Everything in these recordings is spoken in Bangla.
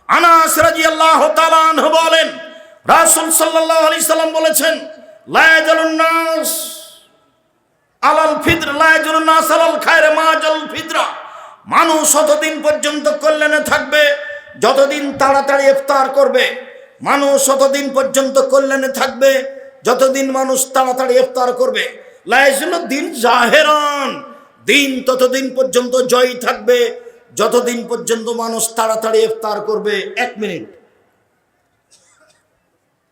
আনাস রাদিয়াল্লাহু তাআলা আনহু বলেন, রাসূল সাল্লাল্লাহু আলাইহি সাল্লাম বলেছেন, লা ইয়াজালুন নাস আলাল ফিতর, লা ইয়াজালুন নাস আলাল খায়র মা জাল ফিতরা। মানুষ ততদিন পর্যন্ত কল্যাণে থাকবে যতদিন তাড়াতাড়ি ইফতার করবে। মানুষ ততদিন পর্যন্ত কল্যাণে থাকবে যতদিন মানুষ তাড়াতাড়ি ইফতার করবে। লা ইয়াজালুদ দিন জাহেরান, দিন ততদিন পর্যন্ত জয়ী থাকবে যতদিন পর্যন্ত মানুষ তাড়াতাড়ি ইফতার করবে। 1 মিনিট,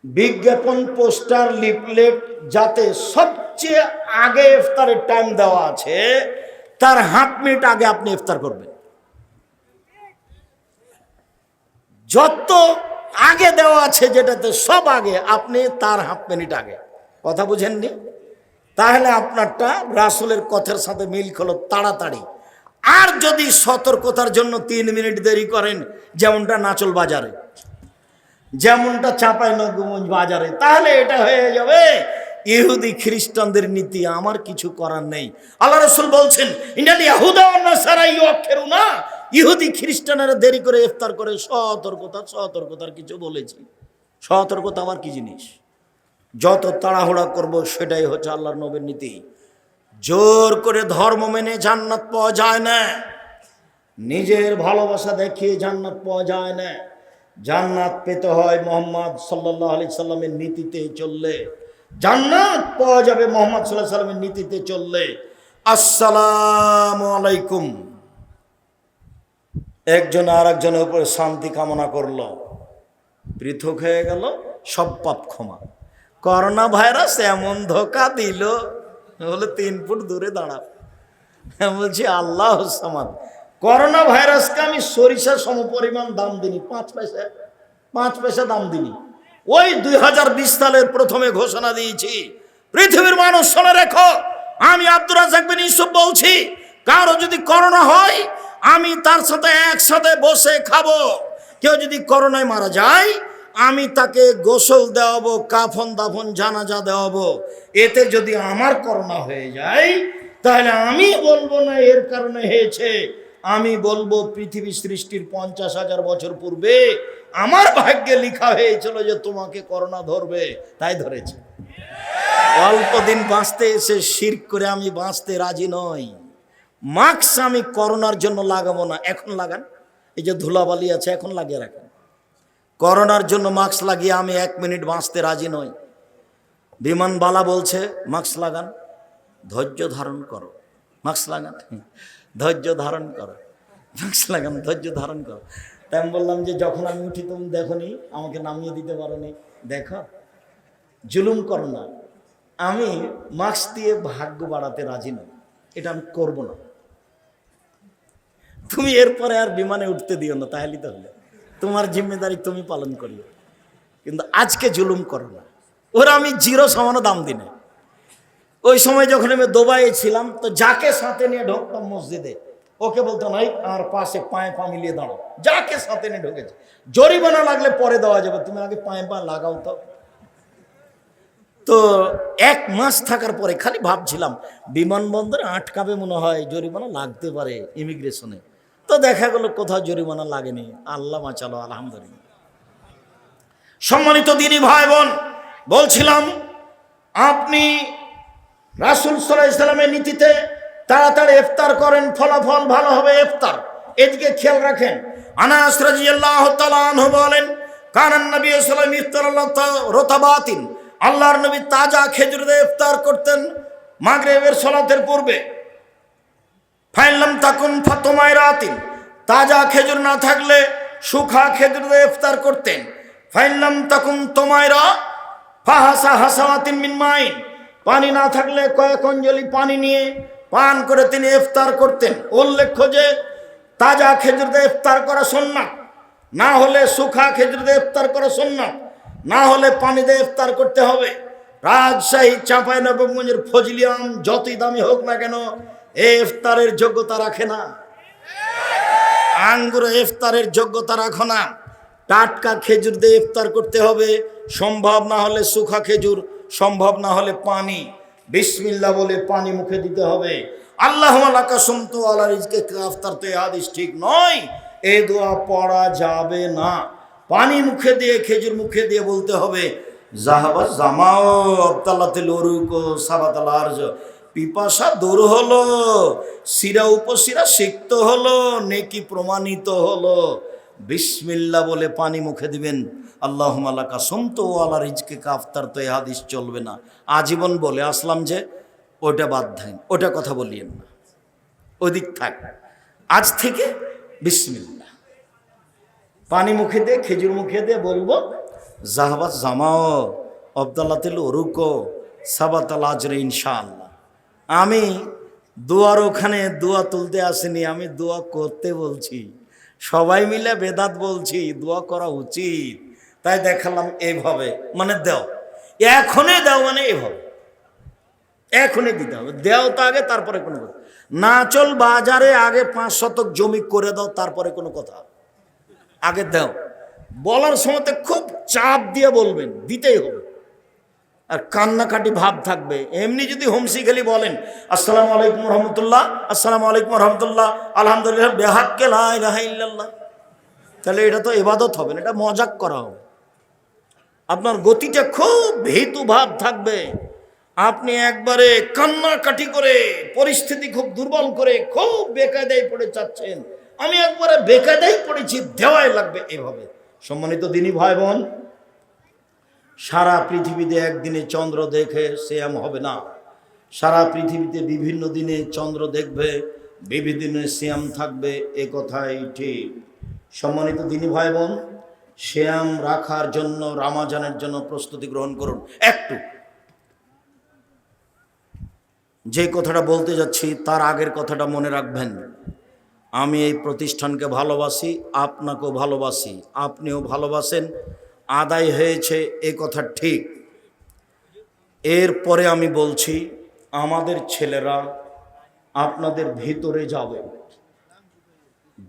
বিজ্ঞাপন, পোস্টার, লিফলেট যাতে সবচেয়ে আগে ইফতারের টাইম দেওয়া আছে তার 1/2 মিনিট আগে আপনি ইফতার করবেন। যত আগে দেওয়া আছে যেটাতে সব আগে, আপনি তার 1/2 মিনিট আগে। কথা বুঝেননি? তাহলে আপনারটা রাসূলের কথার সাথে মিল হলো তাড়াতাড়ি। আর যদি সতর্কতার জন্য 3 মিনিট দেরি করেন, যেমনটা নাচল বাজারে, যেমনটা চাঁপাইনবাবগঞ্জ বাজারে, তাহলে এটা হয়ে যাবে ইহুদি খ্রিস্টানদের নীতি। আমার কিছু করার নেই। আল্লাহ রাসূল বলছেন, ইন্নাল ইয়াহুদা ওয়ান নাসারা ইউআখিরুনা, ইহুদি খ্রিস্টানেরা দেরি করে ইফতার করে। সতর্কতা, সতর্কতার কিছু বলেছি। সতর্কতা আবার কি জিনিস? যত তাড়াহুড়া করব সেটাই হচ্ছে আল্লাহর নবীর নীতি। জোর করে ধর্ম মেনে জান্নাত পাওয়া যায় না, নিজের ভালোবাসা দেখিয়ে জান্নাত পাওয়া যায় না। জান্নাত পেতে হয় মুহাম্মদ সাল্লাল্লাহু আলাইহি সাল্লামের নীতিতে চললে। জান্নাত পাওয়া যাবে মুহাম্মদ সাল্লাল্লাহু আলাইহি সাল্লামের নীতিতে চললে। আসসালামু আলাইকুম। একজন আর একজনের উপরে শান্তি কামনা করলো, পৃথক হয়ে গেল, সব পাপ ক্ষমা। করোনা ভাইরাস এমন ধোকা দিল, বলে 3 ফুট দূরে দাঁড়াও। বলছি আল্লাহ সামাদ, করোনা ভাইরাসকে আমি সরিষা সমপরিমাণ দাম দিনি, 5 পয়সা দাম দিনি। ওই 2020 সালের প্রথমে ঘোষণা দিয়েছি, পৃথিবীর মানুষ শুনে রেখো, আমি আব্দুর রাজ্জাক বিন ইউসুফ বলছি, কারো যদি করোনা হয় আমি তার সাথে একসাথে বসে খাবো। কেউ যদি করোনায় মারা যায় আমি তাকে গোসল দেওয়াবো, কাফন দাফন জানাজা দেওয়াবো। এতে যদি আমার করোনা হয়ে যায় তাহলে আমি বলবো না এর কারণে হয়েছে, আমি বলবো পৃথিবী সৃষ্টির 50,000 বছর পূর্বে আমার ভাগ্যে লেখা হয়েছিল যে তোমাকে করোনা ধরবে, তাই ধরেছে। অল্প দিন বাঁচতে এসে শিরক করে আমি বাঁচতে রাজি নই। মাস্ক আমি করোনার জন্য লাগাবো না, এখন লাগান। এই যে ধুলাবালি আছে এখন লাগিয়ে রাখেন। করোনার জন্য মাস্ক লাগিয়ে আমি 1 মিনিট বাঁচতে রাজি নই। বিমানবালা বলছে মাস্ক লাগান, ধৈর্য ধারণ করো, মাস্ক লাগান, ধৈর্য ধারণ করো, মাস্ক লাগান, ধৈর্য ধারণ করো। তাই আমি বললাম যে যখন আমি উঠি তুমি দেখো নি, আমাকে নামিয়ে দিতে পারো নি, দেখো, জুলুম করো না। আমি মাস্ক দিয়ে ভাগ্য বাড়াতে রাজি নই, এটা আমি করব না। তুমি এরপরে আর বিমানে উঠতে দিও না, তাহলে তো হলে তোমার জিম্মেদারি তুমি পালন করিও, কিন্তু আজকে জুলুম করো না। ওরা আমি 0 সমান দাম দিনে। ওই সময় যখন আমি দুবাইয়ে ছিলাম তো যাকে সাথে নিয়ে ঢুকতাম মসজিদে, ওকে বলতো নাই আর পাশে পায়ে পা মিলিয়ে দাঁড়াও। যাকে সাথে নিয়ে ঢুকেছে, জরিমানা লাগলে পরে দেওয়া যাবে, তুমি আগে পায়ে পা লাগাও। তো 1 মাস থাকার পরে খালি ভাবছিলাম বিমানবন্দরে আটকাবে মনে হয়, জরিমানা লাগতে পারে ইমিগ্রেশনে। তো দেখা গেল কোথাও জরিমানা লাগেনি, আল্লাহ বাঁচালো, আলহামদুলিল্লাহ। সম্মানিত দিনী ভাই বোন, বলছিলাম আপনি রাসূল সাল্লাল্লাহু আলাইহি সাল্লামের নীতিতে তাড়াতাড়ি ইফতার করেন, ফলাফল ভালো হবে ইফতার। এদিকে খেয়াল রাখেন। আনাস রাদিয়াল্লাহু তাআলা আনহু বলেন, কানান নবী সাল্লাল্লাহু আলাইহি ওয়াসাল্লাম ইফতার রতাবাতিন, আল্লাহর নবী তাজা খেজুর দিয়ে ইফতার করতেন মাগরিবের সালাতের পূর্বে। ফাইলাম তাকুন ফাতমাইরাতিন, তাজা খেজুর না থাকলে শুখা খেজুর দিয়ে ইফতার করতেন। ফাইলাম তাকুন তোমাইরা ফাহাসা হাসাওয়াতিন মিন মাইন, পানি না থাকলে কয়েক অঞ্জলি পানি নিয়ে পান করে তিনি ইফতার করতেন। উল্লেখ্য যে তাজা খেজুর দিয়ে ইফতার করা সুন্নাত, না হলে শুখা খেজুর দিয়ে ইফতার করা সুন্নাত, না হলে পানি দিয়ে ইফতার করতে হবে। রাজশাহী চাঁপাইনবাবগঞ্জের ফজলি আম যতই দামি হোক না কেন ইফতারের যোগ্যতা রাখে না। আঙ্গুর ইফতারের যোগ্যতা রাখো না। টাটকা খেজুর দিয়ে ইফতার করতে হবে, সম্ভব না হলে শুখা খেজুর, সম্ভব না হলে পানি। বিসমিল্লাহ বলে পানি মুখে দিতে হবে। আল্লাহুম্মা লাকা সুমতু আলা রিজকে ইফতার, তো এই হাদিস ঠিক নয়। এই দোয়া পড়া যাবে না। পানি মুখে দিয়ে, খেজুর মুখে দিয়ে বলতে হবে জাহাবা জামাও আবতাল্লাতিল উরুক সাবাতাল আরজ, পিপাসা দূর হলো, শিরা উপশিরা সিক্ত হলো, নেকি প্রমাণিত হলো। বিসমিল্লাহ বলে পানি মুখে দিবেন। আল্লাহুম্মা লাকা সুমতু ওয়া আলা রিজকিকা আফতারতু, এই হাদিস চলবে না। আজীবন বলে আসলাম যে ওটা বাদ দেন, ওটা কথা বলিয়েন না, ওদিক থাক। আজ থেকে বিসমিল্লাহ পানি মুখে দিয়ে, খেজুর মুখে দিয়ে বলবো জাহাবাত জামাও আবতাল্লাতিল উরুক সাবাতাল আজর ইনশাআল্লাহ। আমি দোয়ার ওখানে দোয়া তুলতে আসিনি, আমি দোয়া করতে বলছি। সবাই মিলে বেদাত বলছি, দোয়া করা উচিত, তাই দেখালাম এইভাবে। মানে দাও, এখনই দাও, মানে এইভাবে এখনই দিতে হবে। দেও তো আগে, তারপরে কোনো কথা। না চল বাজারে আগে 5 শতক জমি করে দাও, তারপরে কোনো কথা। আগে দাও, বলার সময় খুব চাপ দিয়ে বলবেন, দিতেই হবে। আর কান্নাকাটি ভাব থাকবে। এমনি যদি হোমসি খালি বলেন আসসালামু আলাইকুম রহমতুল্লাহ, আসসালামু আলাইকুম রহমতুল্লাহ, আলহামদুলিল্লাহ, বেহাক্কে লা ইলাহা ইল্লাল্লাহ, তাহলে এটা তো ইবাদত হবে না, এটা মজাক করা হবে। আপনার গতিটা খুব ভীতু ভাব থাকবে। আপনি একবারে কান্নাকাটি করে, পরিস্থিতি খুব দুর্বল করে, খুব বেকায়দায় পড়ে যাচ্ছেন। আমি একবারে বেকায়দায় পড়েছি, দেওয়াই লাগবে, এভাবে। সম্মানিত দিনী ভাই বোন, সারা পৃথিবীতে একদিনে চন্দ্র দেখে সিয়াম হবে না। সারা পৃথিবীতে বিভিন্ন দিনে চন্দ্র দেখবে, বিভিন্ন দিনে সিয়াম থাকবে, এ কথাই ঠিক। সম্মানিত দিনী ভাই বোন, সিয়াম রাখার জন্য, রমজানের জন্য প্রস্তুতি গ্রহণ করুন। একটু যে কথাটা বলতে যাচ্ছি তার আগের কথাটা মনে রাখবেন। আমি এই প্রতিষ্ঠানকে ভালোবাসি, আপনাকেও ভালোবাসি, আপনিও ভালোবাসেন, আদায় হয়েছে এ কথা ঠিক। এরপরে আমি বলছি, আমাদের ছেলেরা আপনাদের ভিতরে যাবে,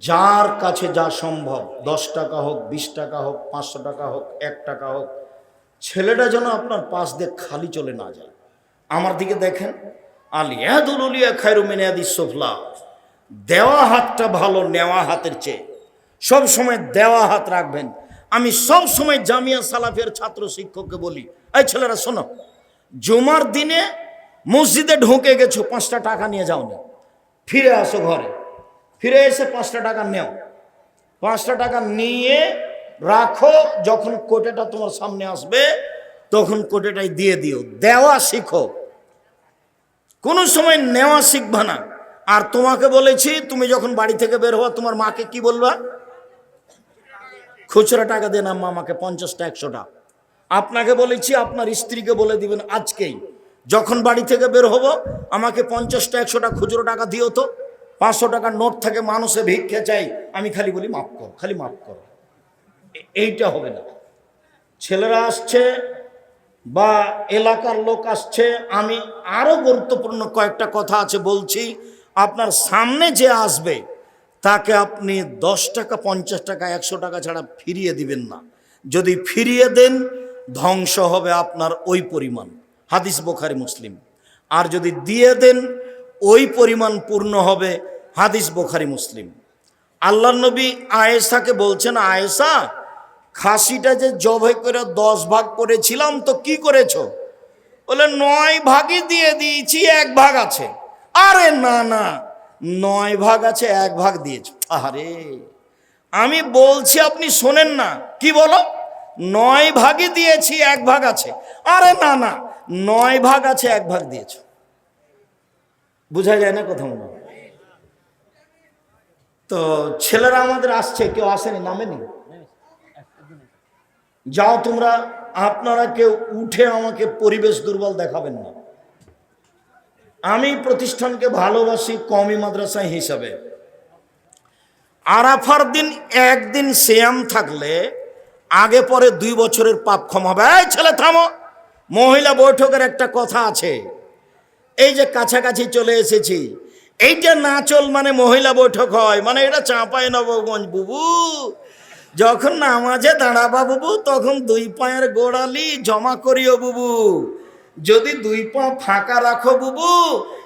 যার কাছে যা সম্ভব, 10 টাকা হোক, 20 টাকা হোক, 500 টাকা হোক, 1 টাকা হোক, ছেলেটা যেন আপনার পাশ দিয়ে খালি চলে না যায়। আমার দিকে দেখেন, আলিয়াদুল উলিয়া খায়রু মিন ইয়াদিস সুফলা, দেওয়া হাতটা ভালো নেওয়া হাতের চেয়ে। সব সময় দেওয়া হাত রাখবেন। আমি সব সময় জামিয়া সালাফের ছাত্র শিক্ষককে বলি, এই ছেলেরা শোনো, জুমার দিনে মসজিদে ঢুকে গেছো, 5টা টাকা নিয়ে যাও না, ফিরে আসো ঘরে, ফিরে এসে 5টা টাকা নেও, 5টা টাকা নিয়ে রাখো, যখন কোটেটা তোমার সামনে আসবে তখন কোটেটাই দিয়ে দিও। দেওয়া শিখো, কোনো সময় নেওয়া শিখবা না। আর তোমাকে বলেছি, তুমি যখন বাড়ি থেকে বের হওয়া, তোমার মাকে কি বলবা? খুচরা টাকা দেন আম্মা আমাকে 50টা 100টা। আপনাকে বলেছি, আপনার স্ত্রীকে বলে দিবেন আজকেই, যখন বাড়ি থেকে বের হবো আমাকে 50টা 100টা খুচরো টাকা দিও তো। 500 টাকার নোট থাকে, মানুষে ভিক্ষে চাই, আমি খালি বলি মাফ কর, খালি মাফ কর। এইটা হবে না। ছেলেরা আসছে বা এলাকার লোক আসছে, আমি আরো গুরুত্বপূর্ণ কয়েকটা কথা আছে বলছি। আপনার সামনে যে আসবে তাকে আপনি 10 টাকা, 50 টাকা, 100 টাকা ছাড়া ফিরিয়ে দিবেন না। যদি ফিরিয়ে দেন, ধ্বংস হবে আপনার ওই পরিমাণ, হাদিস বুখারী মুসলিম। আর যদি দিয়ে দেন, ওই পরিমাণ পূর্ণ হবে, হাদিস বুখারী মুসলিম। আল্লাহর নবী আয়েশাকে বলছেন, আয়েশা, খাসিটা যে জবাই করে 10 ভাগ করেছিলাম তো কি করেছো? বলে 9 ভাগই দিয়ে দিয়েছি, 1 ভাগ আছে। আরে না না, 9 ভাগ আছে, 1 ভাগ দিয়েছ। আরে আমি বলছি, আপনি শোনেন না, কি বলো? 9 ভাগই দিয়েছি, 1 ভাগ আছে। আরে না না, 9 ভাগ আছে, 1 ভাগ দিয়েছ। বোঝা যায় না কথা? মনে তো ছেলেরা আমাদের আসছে, কেউ আসেনি, নামেনি। যাও তোমরা, আপনারা কেউ উঠে আমাকে পরিবেশ দুর্বল দেখাবেন না। আমি প্রতিষ্ঠানকে ভালোবাসি কওমি মাদ্রাসা হিসাবে। আরাফার দিন একদিন সিয়াম থাকলে আগে পরে 2 বছরের পাপ ক্ষমা হবে। এই ছেলে থামো, মহিলা বৈঠকের একটা কথা আছে। এই যে কাছাকাছি চলে এসেছি, এইটা না চল মানে মহিলা বৈঠক হয়, মানে এটা চাঁপাইনবাবগঞ্জ বুবু। যখন নামাজে দাঁড়াবা বুবু, তখন 2 পায়ের গোড়ালি জমা করিও বুবু। যদি 2 পা ফাঁকা রাখো বুবু,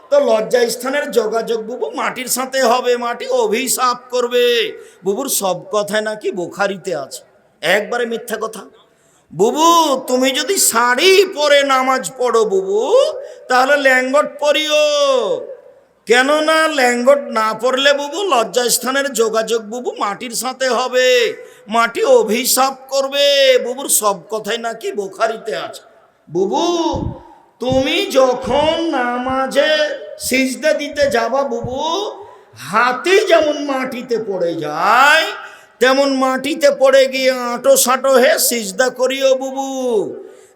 তো লজ্জা স্থানের যোগাযোগ বুবু মাটির সাথে হবে, মাটি অভিশাপ করবে। বুবুর সব কথায় নাকি বুখারিতে আছে, একবারে মিথ্যা কথা। বুবু তুমি যদি শাড়ি পরে নামাজ পড়ো বুবু, তাহলে ল্যাঙ্গট পরিও, কেননা ল্যাঙ্গট না পড়লে বুবু লজ্জাস্থানের যোগাযোগ বুবু মাটির সাথে হবে, মাটি অভিশাপ করবে। বুবুর সব কথাই নাকি বুখারিতে আছে। বুবু তুমি যখন নামাজে সিজদা দিতে যাবা বুবু, হাতি যেমন মাটিতে পড়ে যায়, তেমন মাটিতে পড়ে গিয়ে আঁটো সাঁটো হে সিজদা করিও বুবু।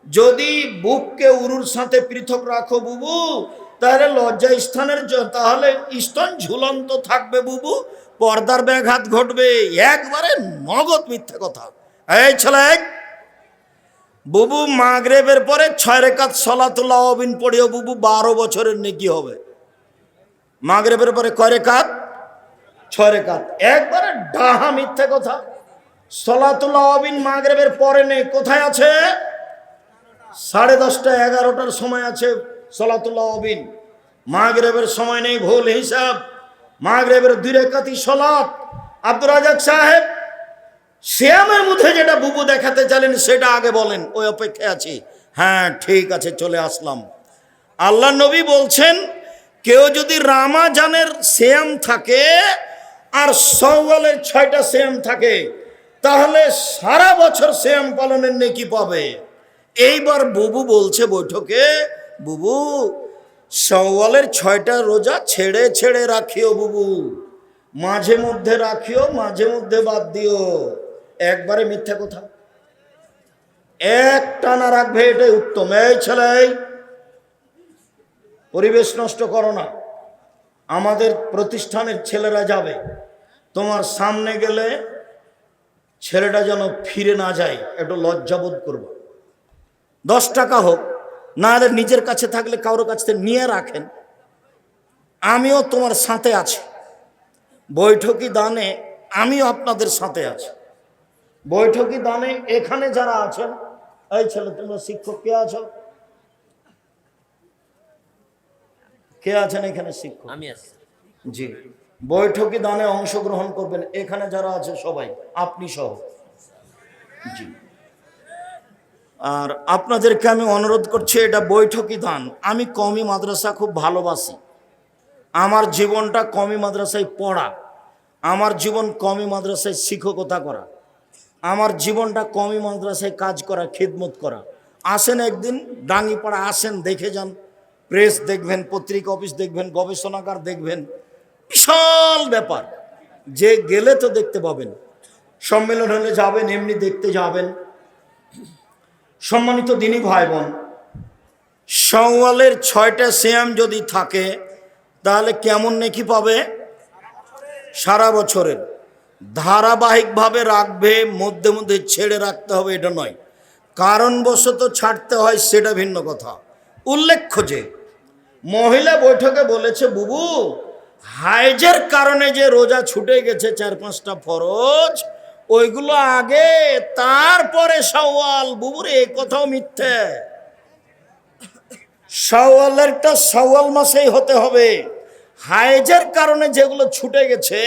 যদি বুককে উরুর সাথে পৃথক রাখো বুবু, তাহলে লজ্জা স্থানের তাহলে স্তন ঝুলন্ত থাকবে বুবু, পর্দার ব্যাঘাত ঘটবে। একবারে নগদ মিথ্যা কথা। এই ছেলে বুবু মাগরিবের পরে 6 রাকাত সালাতুল আওয়াবিন পড়িও বুবু, 12 বছরের নেকি হবে। মাগরিবের পরে কয় রাকাত? 6 রাকাত। একবারে ডাহা মিথ্যা কথা। সালাতুল আওয়াবিন মাগরিবের পরে নেই, কোথায় আছে? 10:30 11টার সময় আছে সালাতুল আওয়াবিন, মাগরিবের সময় নেই, ভুল হিসাব। মাগরিবের 2 রাকাতই সালাত। আব্দুর রাজাক সাহেব সিয়ামের মধ্যে যেটা বুবু দেখাতে চাইলেন সেটা আগে বলেন, ওই অপেক্ষায় আছি। হ্যাঁ ঠিক আছে, চলে আসলাম। আল্লাহ নবী বলছেন কেউ যদি রামাজানের সিয়াম থাকে আর শাওয়ালের 6টা সিয়াম থাকে, তাহলে সারা বছর সিয়াম পালনের নেকি পাবে। এইবার বুবু বলছে বৈঠকে, বুবু শাওয়ালের 6টা রোজা ছেড়ে ছেড়ে রাখিও বুবু, মাঝে মধ্যে রাখিও, মাঝে মধ্যে বাদ দিও। একবারে মিথ্যা কথা। এক টানা রাখবে, এটাই উত্তম। এই ছেলে পরিবেশ নষ্ট করো না। আমাদের প্রতিষ্ঠানের ছেলেরা যাবে, তোমার সামনে গেলে ছেলেটা যেন ফিরে না যায়, একটু লজ্জাবোধ করবো। 10 টাকা হোক, না হলে নিজের কাছে থাকলে কারোর কাছ থেকে নিয়ে রাখেন। আমিও তোমার সাথে আছি, বৈঠকি দানে আমিও আপনাদের সাথে আছি। বৈঠকি দানে এখানে যারা আছেন, এই ছেলে তোমরা শিক্ষক কে আছো? কে আছেন এখানে শিক্ষক? আমি আছি। জি, বৈঠকি দানে অংশগ্রহণ করবেন এখানে যারা আছে সবাই, আপনি সহ। জি, আর আপনাদেরকে আমি অনুরোধ করছি, এটা বৈঠকি দান। আমি কওমি মাদ্রাসা খুব ভালোবাসি, আমার জীবনটা কওমি মাদ্রাসায় পড়া, আমার জীবন কওমি মাদ্রাসায় শিক্ষকতা করা, আমার জীবনটা কওমি মাদ্রাসায় কাজ করা, খিদমত করা। আসেন একদিন ডাঙ্গিপাড়া, আসেন দেখে যান, প্রেস দেখবেন, পত্রিকা অফিস দেখবেন, গবেষণাগার দেখবেন, বিশাল ব্যাপার। যে গেলে তো দেখতে পাবেন, সম্মেলন হলে যাবেন, এমনি দেখতে যাবেন। সম্মানিত দিনী ভাই বোন, শাওয়ালের 6টা সিয়াম যদি থাকে তাহলে কেমন নেকি পাবে? সারা বছরের। ধারাবাহিকভাবে রাখবে, মধ্যে মধ্যে ছেড়ে রাখতে হবে এটা নয়, কারণবশত ছাড়তে হয় সেটা ভিন্ন কথা। উল্লেখ্য যে মহিলা বৈঠকে বলেছে বুবু হাইজের কারণে যে রোজা ছুটে গেছে 4-5টা ফরজ, ওইগুলো আগে, তারপরে শাওয়াল। বুবুর এই কথাও মিথ্যে। শাওয়ালেরটা শাওয়াল মাসেই হতে হবে। হাইজের কারণে যেগুলো ছুটে গেছে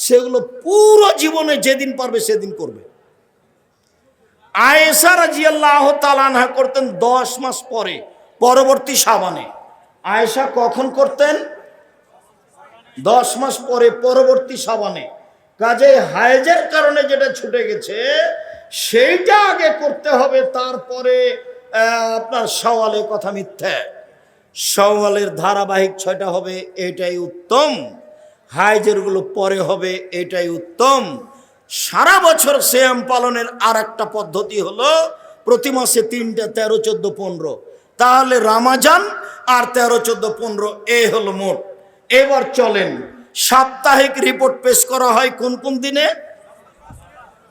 সেগুলো পুরো জীবনে যেদিন পারবে সেদিন করবে। আয়েশা রাদিয়াল্লাহু তাআলা আনহা করতেন 10 মাস পরে, পরবর্তী শাবানে। আয়েশা কখন করতেন? 10 মাস পরে, পরবর্তী শাবানে। কাজে হাইজের কারণে যেটা ছুটে গেছে সেইটা আগে করতে হবে, তারপরে আপনার শাওয়ালের কথা মিথ্যা। শাওয়ালের ধারাবাহিক 6টা হবে, এটাই উত্তম। হাইজেরগুলো পরে হবে, এটাই উত্তম। সারা বছর সিয়াম পালনের আর একটা পদ্ধতি হলো প্রতি মাসে 3টা, 13, 14, 15। তাহলে রামাজান আর 13, 14, 15 এই হলো মোট। এবার চলেন, সাপ্তাহিক রিপোর্ট পেশ করা হয় কোন কোন দিনে?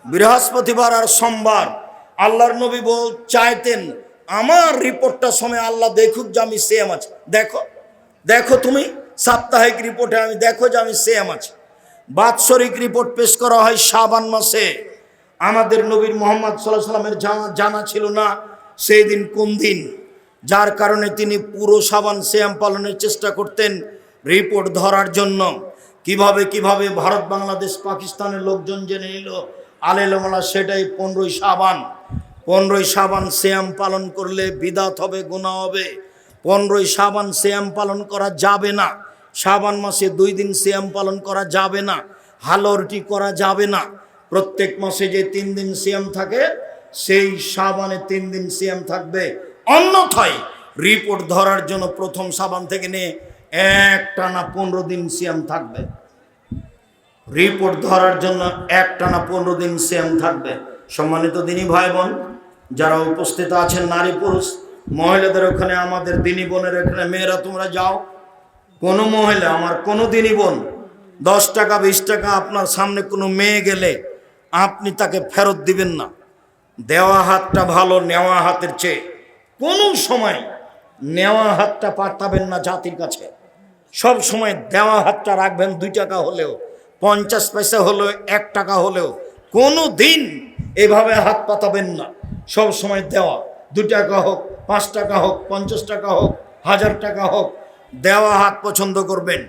বৃহস্পতিবার আর সোমবার। আল্লাহর নবী চাইতেন আমার রিপোর্টটা সময় আল্লাহ দেখুক যে আমি সিয়াম আছি। দেখো দেখো তুমি সাপ্তাহিক রিপোর্টে আমি দেখো যে আমি সিয়াম আছি। বাৎসরিক রিপোর্ট পেশ করা হয় শাবান মাসে। আমাদের নবীর মুহাম্মদ সাল্লাল্লাহু আলাইহি ওয়াসাল্লামের জানা ছিল না সেই দিন কোন দিন। যার কারণে তিনি পুরো সাবান সিয়াম পালনের চেষ্টা করতেন রিপোর্ট ধরার জন্য। কিভাবে কিভাবে ভারত বাংলাদেশ পাকিস্তানের লোকজন জেনে নিল আলেমওয়ালা, সেটাই 15ই শাবান। 15ই শাবান সিয়াম পালন করলে বিদাত হবে, গুনাহ হবে। 15ই শাবান সিয়াম পালন করা যাবে না। শাবান মাসে 2 দিন সিয়াম পালন করা যাবে না, হালরটি করা যাবে না। প্রত্যেক মাসে যে 3 দিন সিয়াম থাকে, সেই শাবানে 3 দিন সিয়াম থাকবে। অন্যথায় রিপোর্ট ধরার জন্য প্রথম শাবান থেকে নিয়ে একটানা 15 দিন সিয়াম থাকবে। রিপোর্ট ধরার জন্য একটানা 15 দিন সিয়াম থাকবে। সম্মানিত দিনী ভাই বোন যারা উপস্থিত আছেন, নারী পুরুষ, মহিলাদের ওখানে, আমাদের দিনী বোনের এখানে, মেয়েরা তোমরা যাও। কোনো মহিলা, আমার কোনো দিনী বোন 10 টাকা 20 টাকা আপনার সামনে কোনো মেয়ে গেলে আপনি তাকে ফেরত দিবেন না। দেওয়া হাতটা ভালো নেওয়া হাতের চেয়ে। কোনো সময় নেওয়া হাতটা পাঠাবেন না জাতির কাছে। সব সময় দেওয়া হাতটা রাখবেন। 2 টাকা হলেও, 50 পয়সা হলেও, 1 টাকা হলেও কোনো দিন এভাবে হাত পাতাবেন না। সব সময় দেওয়া, 2 টাকা হোক, 5 টাকা হোক, 50 টাকা হোক, 1000 টাকা হোক, দেওয়া হাত পছন্দ করবেন।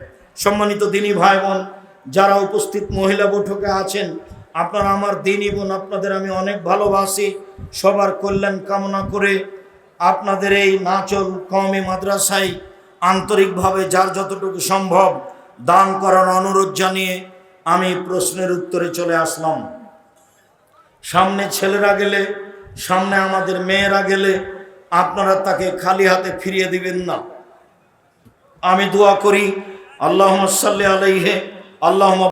সম্মানিত দিনী ভাই বোন যারা উপস্থিত মহিলা বৈঠকে আছেন, আপনারা আমার দিনী বোন, আপনাদের আমি অনেক ভালোবাসি। সবার কল্যাণ কামনা করে আপনাদের এই নাচল কওমি মাদ্রাসায় আন্তরিকভাবে যার যতটুকু সম্ভব দান করার অনুরোধ জানিয়ে আমি প্রশ্নের উত্তরে চলে আসলাম। সামনে ছেলেরা গেলে, সামনে আমাদের মেয়েরা গেলে আপনারা তাকে খালি হাতে ফিরিয়ে দিবেন না। আমি দোয়া করি, আল্লাহুম্মা সাল্লি আলাইহি, আল্লাহুম্মা